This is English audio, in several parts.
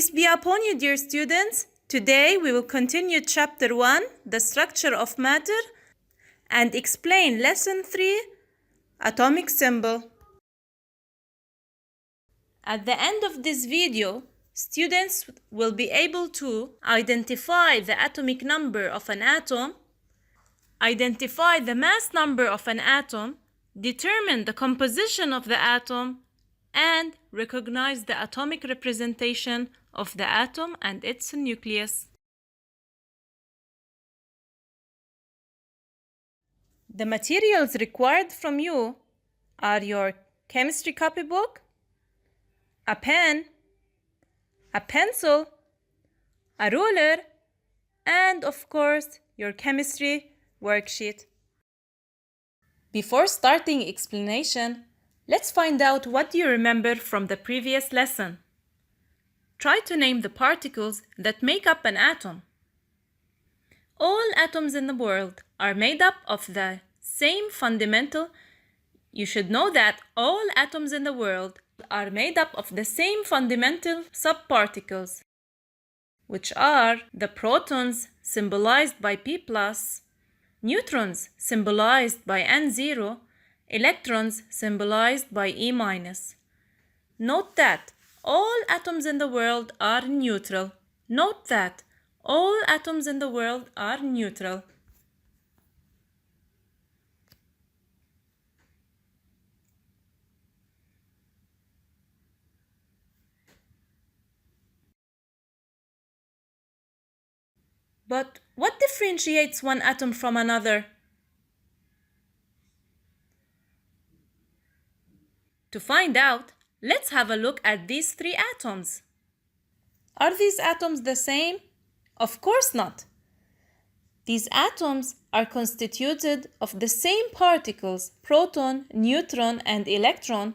Peace be upon you, dear students. Today we will continue Chapter 1, the structure of matter, and explain Lesson 3, atomic symbol. At the end of this video, students will be able to identify the atomic number of an atom, identify the mass number of an atom, determine the composition of the atom, and recognize the atomic representation of the atom and its nucleus. The materials required from you are your chemistry copybook, a pen, a pencil, a ruler, and of course your chemistry worksheet. Before starting explanation, let's find out what you remember from the previous lesson. Try to name the particles that make up an atom. All atoms in the world are made up of the same fundamental. You should know that all atoms in the world are made up of the same fundamental subparticles, which are the protons symbolized by P+, neutrons symbolized by N0, electrons symbolized by E-. Note that all atoms in the world are neutral. Note that all atoms in the world are neutral. But what differentiates one atom from another? To find out, let's have a look at these three atoms. Are these atoms the same? Of course not. These atoms are constituted of the same particles, proton, neutron, and electron,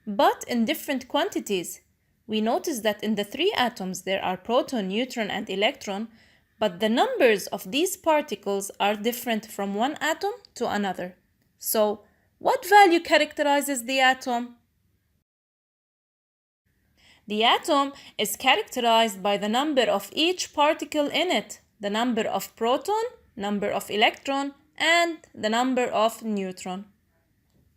but in different quantities. We notice that in the three atoms there are proton, neutron, and electron, but the numbers of these particles are different from one atom to another. So, what value characterizes the atom? The atom is characterized by the number of each particle in it, the number of proton, number of electron, and the number of neutron.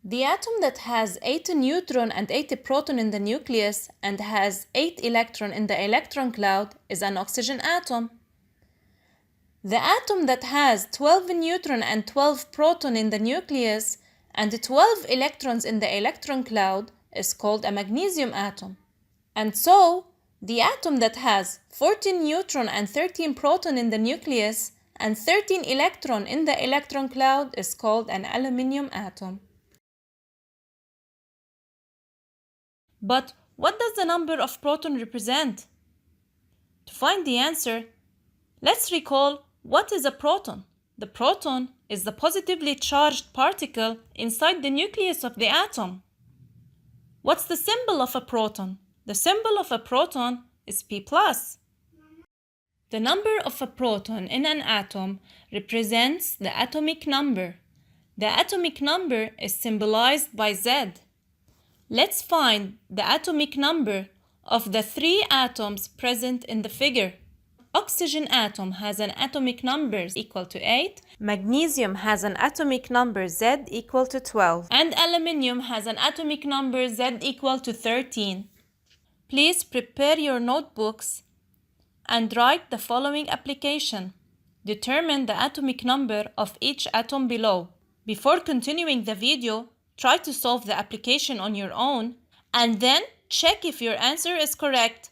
The atom that has 80 neutron and 80 proton in the nucleus and has 8 electron in the electron cloud is an oxygen atom. The atom that has 12 neutron and 12 proton in the nucleus and 12 electrons in the electron cloud is called a magnesium atom. And so, the atom that has 14 neutron and 13 proton in the nucleus and 13 electron in the electron cloud is called an aluminium atom. But what does the number of proton represent? To find the answer, let's recall what is a proton. The proton is the positively charged particle inside the nucleus of the atom. What's the symbol of a proton? The symbol of a proton is P+. The number of a proton in an atom represents the atomic number. The atomic number is symbolized by Z. Let's find the atomic number of the three atoms present in the figure. Oxygen atom has an atomic number equal to 8, magnesium has an atomic number Z equal to 12, and aluminium has an atomic number Z equal to 13. Please prepare your notebooks and write the following application. Determine the atomic number of each atom below. Before continuing the video, try to solve the application on your own and then check if your answer is correct.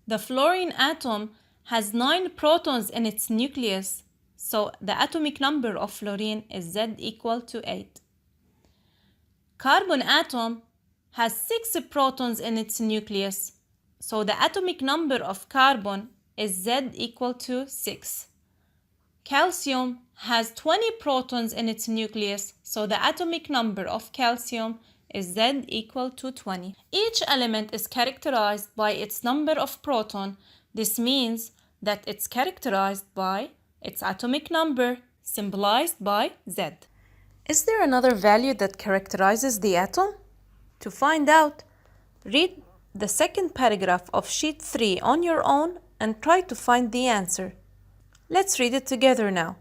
The fluorine atom has 9 protons in its nucleus, so the atomic number of fluorine is Z equal to 8. Carbon atom has 6 protons in its nucleus, so the atomic number of carbon is Z equal to 6. Calcium has 20 protons in its nucleus, so the atomic number of calcium is Z equal to 20. Each element is characterized by its number of proton. This means that it's characterized by its atomic number, symbolized by Z. Is there another value that characterizes the atom? To find out, read the second paragraph of sheet 3 on your own and try to find the answer. Let's read it together now.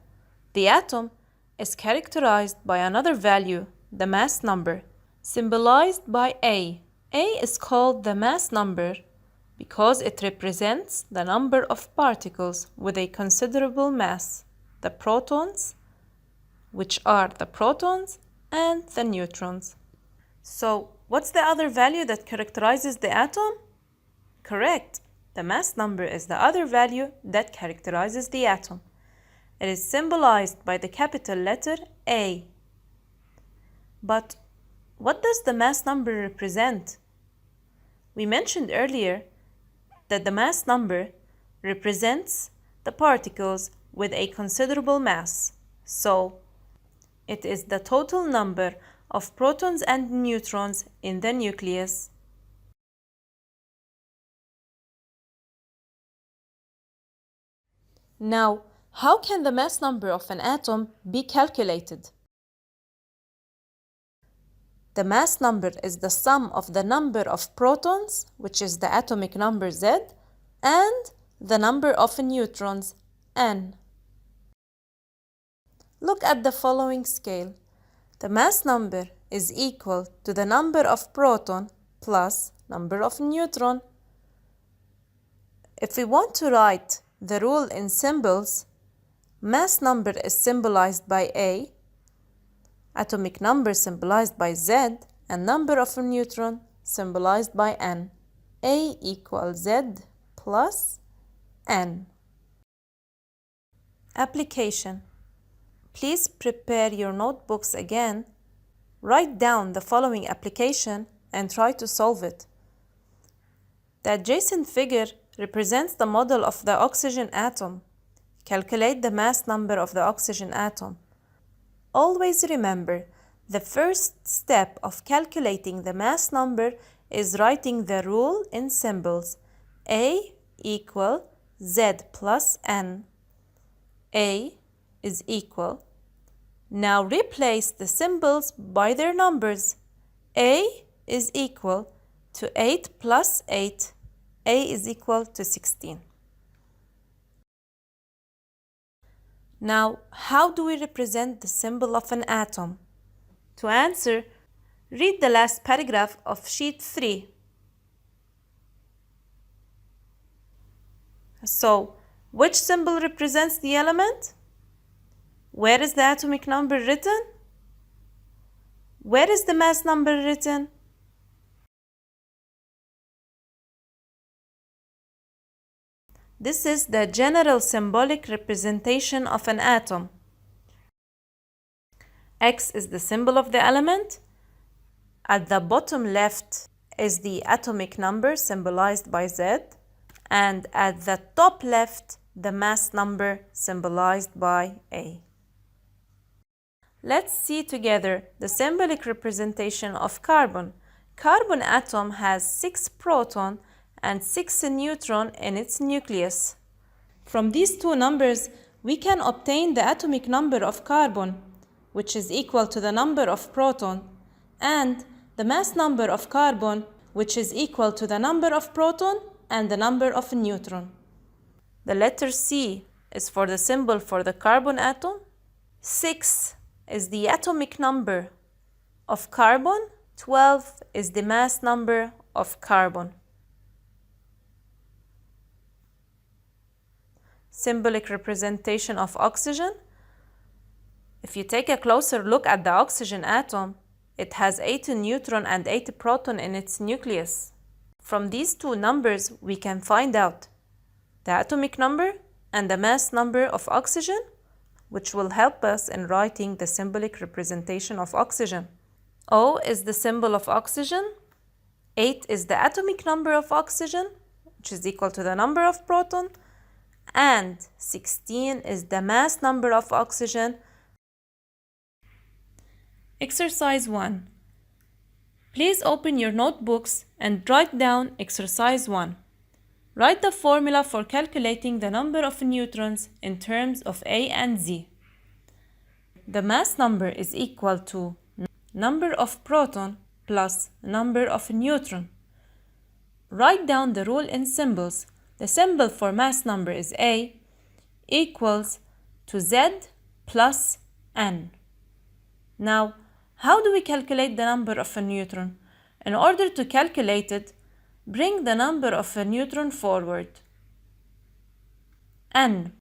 The atom is characterized by another value, the mass number, symbolized by A. A is called the mass number because it represents the number of particles with a considerable mass, the protons, which are the protons, and the neutrons. So, what's the other value that characterizes the atom? Correct. The mass number is the other value that characterizes the atom. It is symbolized by the capital letter A. But what does the mass number represent? We mentioned earlier that the mass number represents the particles with a considerable mass. So, it is the total number of protons and neutrons in the nucleus. Now, how can the mass number of an atom be calculated? The mass number is the sum of the number of protons, which is the atomic number Z, and the number of neutrons, N. Look at the following scale. The mass number is equal to the number of proton plus number of neutron. If we want to write the rule in symbols, mass number is symbolized by A, atomic number symbolized by Z, and number of a neutron symbolized by N. A equals Z plus N. Application. Please prepare your notebooks again. Write down the following application and try to solve it. The adjacent figure represents the model of the oxygen atom. Calculate the mass number of the oxygen atom. Always remember, the first step of calculating the mass number is writing the rule in symbols. A equal Z plus N. A is equal. Now replace the symbols by their numbers. A is equal to 8 plus 8. A is equal to 16. Now, how do we represent the symbol of an atom? To answer, read the last paragraph of sheet 3. So, which symbol represents the element? Where is the atomic number written? Where is the mass number written? This is the general symbolic representation of an atom. X is the symbol of the element. At the bottom left is the atomic number symbolized by Z. And at the top left, the mass number symbolized by A. Let's see together the symbolic representation of carbon. Carbon atom has 6 proton and 6 neutron in its nucleus. From these two numbers, we can obtain the atomic number of carbon, which is equal to the number of proton, and the mass number of carbon, which is equal to the number of proton and the number of neutron. The letter C is for the symbol for the carbon atom. 6 is the atomic number of carbon. 12 is the mass number of carbon. Symbolic representation of oxygen. If you take a closer look at the oxygen atom, it has 8 neutron and 8 proton in its nucleus. From these two numbers, we can find out the atomic number and the mass number of oxygen, which will help us in writing the symbolic representation of oxygen. O is the symbol of oxygen. 8 is the atomic number of oxygen, which is equal to the number of proton. And 16 is the mass number of oxygen. Exercise 1. Please open your notebooks and write down exercise 1. Write the formula for calculating the number of neutrons in terms of A and Z. The mass number is equal to number of proton plus number of neutron. write down the rule in symbols. The symbol for mass number is A equals to Z plus N. Now, how do we calculate the number of a neutron? In order to calculate it, bring the number of a neutron forward. N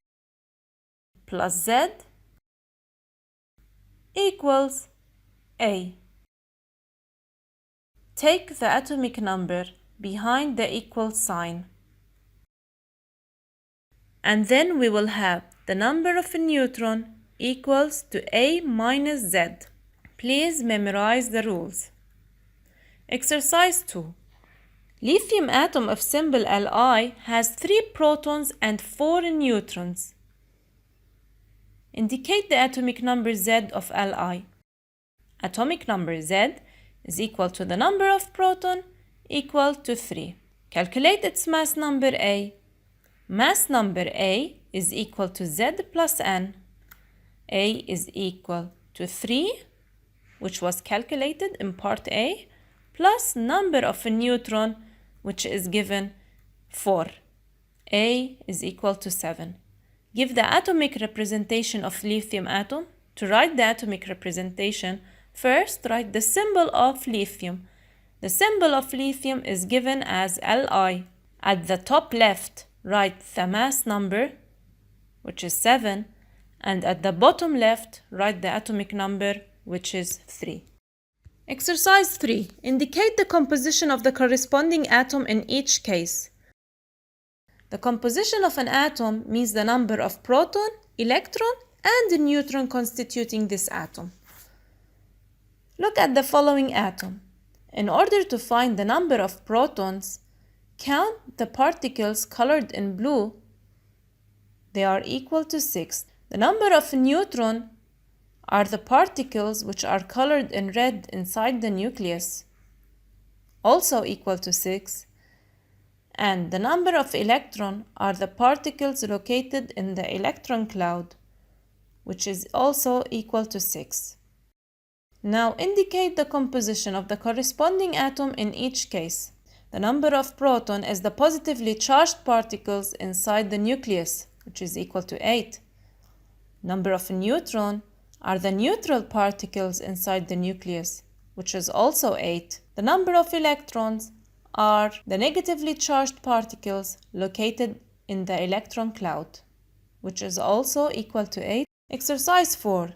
plus Z equals A. Take the atomic number behind the equal sign. And then we will have the number of a neutron equals to A minus Z. Please memorize the rules. Exercise 2. Lithium atom of symbol Li has 3 protons and 4 neutrons. Indicate the atomic number Z of Li. Atomic number Z is equal to the number of proton equal to 3. Calculate its mass number A. Mass number A is equal to Z plus N. A is equal to 3, which was calculated in part A, plus number of a neutron, which is given 4. A is equal to 7. Give the atomic representation of lithium atom. To write the atomic representation, first write the symbol of lithium. The symbol of lithium is given as Li. At the top left, write the mass number, which is 7, and at the bottom left, write the atomic number, which is 3. Exercise 3. Indicate the composition of the corresponding atom in each case. The composition of an atom means the number of proton, electron, and neutron constituting this atom. Look at the following atom. In order to find the number of protons, count the particles colored in blue. They are equal to 6. The number of neutron are the particles which are colored in red inside the nucleus, also equal to 6. And the number of electron are the particles located in the electron cloud, which is also equal to 6. Now indicate the composition of the corresponding atom in each case. The number of proton is the positively charged particles inside the nucleus, which is equal to 8. Number of neutron are the neutral particles inside the nucleus, which is also 8. The number of electrons are the negatively charged particles located in the electron cloud, which is also equal to 8. Exercise 4.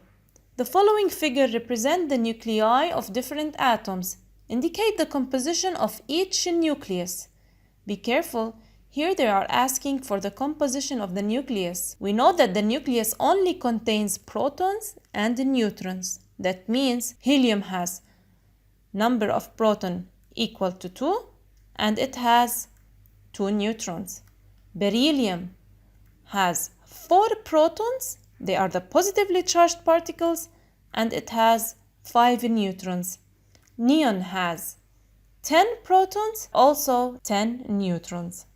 The following figure represents the nuclei of different atoms. Indicate the composition of each nucleus. Be careful, here they are asking for the composition of the nucleus. We know that the nucleus only contains protons and neutrons. That means helium has number of proton equal to 2 and it has 2 neutrons. Beryllium has 4 protons, they are the positively charged particles, and it has 5 neutrons. Neon has 10 protons, also 10 neutrons.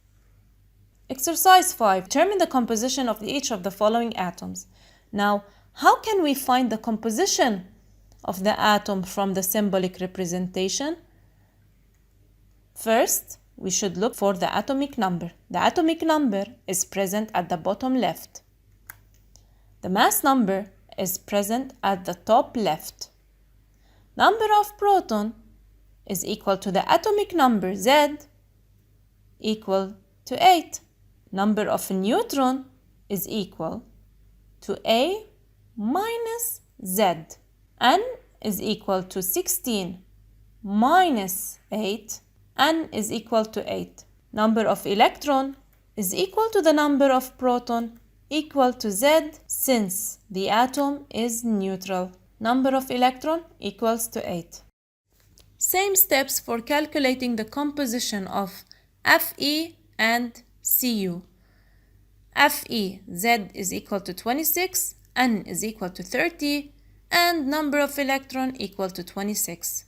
Exercise 5. Determine the composition of each of the following atoms. Now, how can we find the composition of the atom from the symbolic representation? First, we should look for the atomic number. The atomic number is present at the bottom left. The mass number is present at the top left. Number of proton is equal to the atomic number Z equal to 8. Number of neutron is equal to A minus Z. N is equal to 16 minus 8. N is equal to 8. Number of electron is equal to the number of proton equal to Z since the atom is neutral. Number of electron equals to 8. Same steps for calculating the composition of Fe and Cu. Fe, Z is equal to 26, N is equal to 30, and number of electron equal to 26.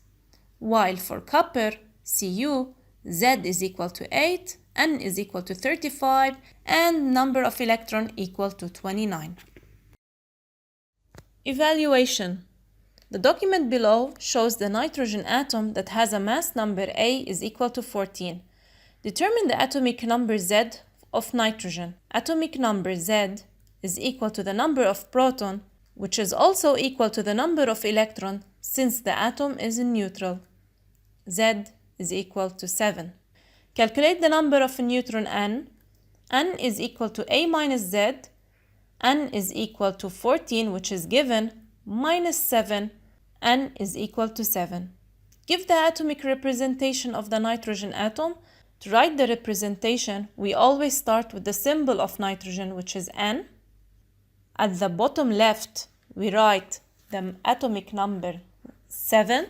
While for copper, Cu, Z is equal to 8, N is equal to 35, and number of electron equal to 29. Evaluation. The document below shows the nitrogen atom that has a mass number A is equal to 14. Determine the atomic number Z of nitrogen. Atomic number Z is equal to the number of proton, which is also equal to the number of electron since the atom is in neutral. Z is equal to 7. Calculate the number of neutron N. N is equal to A minus Z. N is equal to 14, which is given, minus 7. N is equal to 7. Give the atomic representation of the nitrogen atom. To write the representation, we always start with the symbol of nitrogen, which is N. At the bottom left, we write the atomic number 7.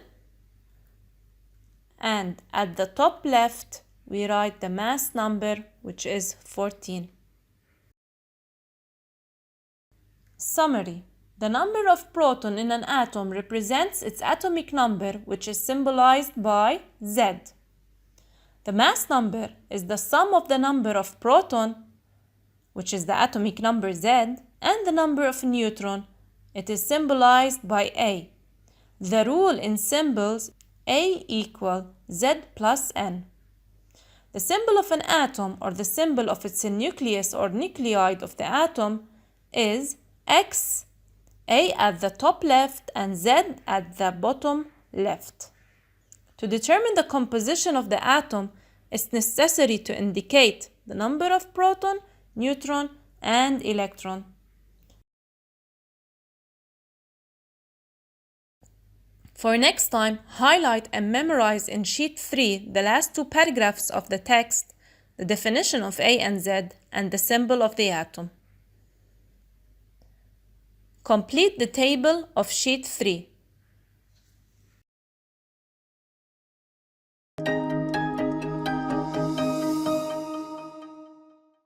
And at the top left, we write the mass number, which is 14. Summary. The number of proton in an atom represents its atomic number, which is symbolized by Z. The mass number is the sum of the number of proton, which is the atomic number Z, and the number of neutron. It is symbolized by A. The rule in symbols A equal Z plus N. The symbol of an atom, or the symbol of its nucleus or nuclide of the atom, is X, A at the top left and Z at the bottom left. To determine the composition of the atom, it's necessary to indicate the number of proton, neutron, and electron. For next time, highlight and memorize in sheet 3 the last 2 paragraphs of the text, the definition of A and Z, and the symbol of the atom. Complete the table of sheet 3.